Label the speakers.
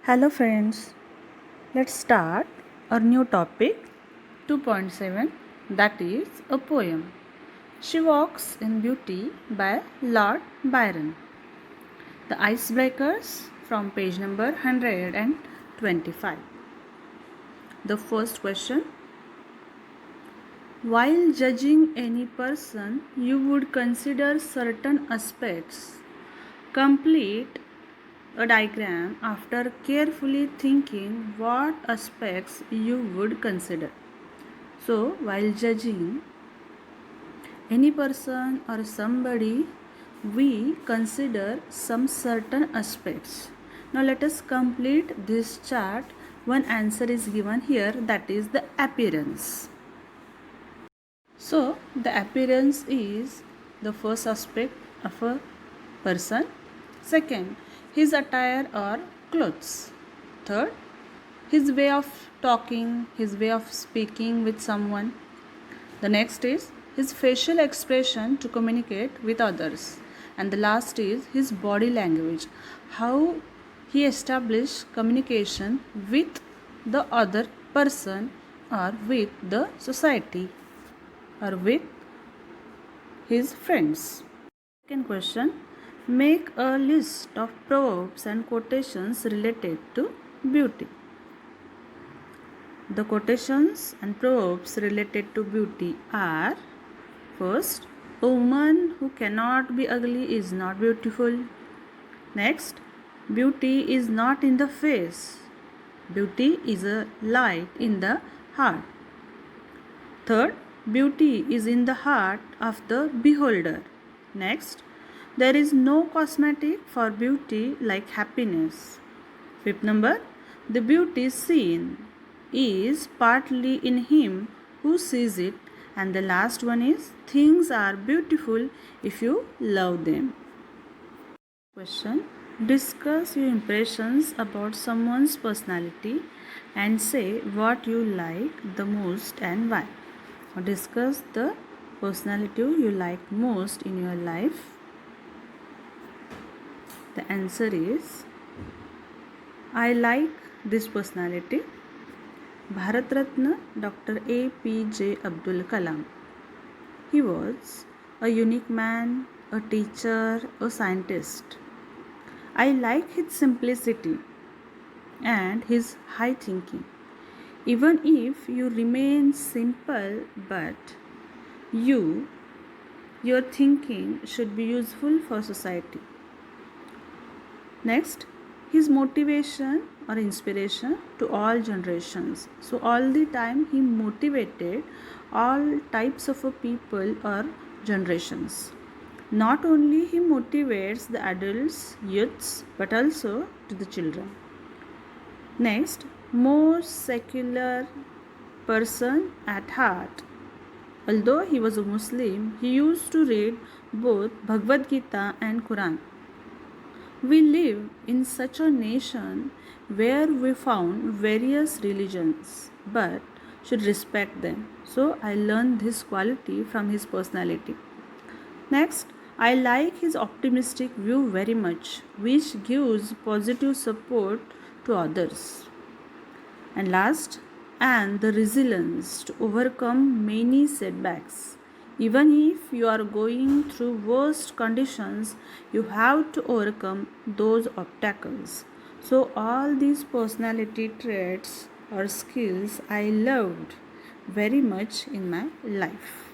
Speaker 1: Hello friends, let's start our new topic 2.7, that is a poem. She Walks in Beauty by Lord Byron. The Icebreakers from page number 125. The first question: while judging any person, you would consider certain aspects. Complete a diagram after carefully thinking what aspects you would consider. So, while judging any person or somebody, we consider some certain aspects. Now, let us complete this chart. One answer is given here, that is the appearance. So, the appearance is the first aspect of a person. Second, his attire or clothes. Third, his way of talking, his way of speaking with someone. The next is his facial expression to communicate with others. And the last is his body language, how he establishes communication with the other person or with the society or with his friends. Second question: make a list of proverbs and quotations related to beauty. The quotations and proverbs related to beauty are: first, a woman who cannot be ugly is not beautiful. Next, beauty is not in the face. Beauty is a light in the heart. Third, beauty is in the heart of the beholder. Next, there is no cosmetic for beauty like happiness. Fifth number, the beauty seen is partly in him who sees it. And the last one is, things are beautiful if you love them. Question: discuss your impressions about someone's personality and say what you like the most and why. Discuss the personality you like most in your life. The answer is, I like this personality. Bharat Ratna Dr. APJ Abdul Kalam. He was a unique man, a teacher, a scientist. I like his simplicity and his high thinking. Even if you remain simple, but your thinking should be useful for society. Next, his motivation or inspiration to all generations. So all the time he motivated all types of people or generations. Not only he motivates the adults, youths, but also to the children. Next, more secular person at heart. Although he was a Muslim, he used to read both Bhagavad Gita and Quran. We live in such a nation where we found various religions but should respect them. So I learned this quality from his personality. Next, I like his optimistic view very much, which gives positive support to others. And last, and the resilience to overcome many setbacks. Even if you are going through worst conditions, you have to overcome those obstacles. So, all these personality traits or skills I loved very much in my life.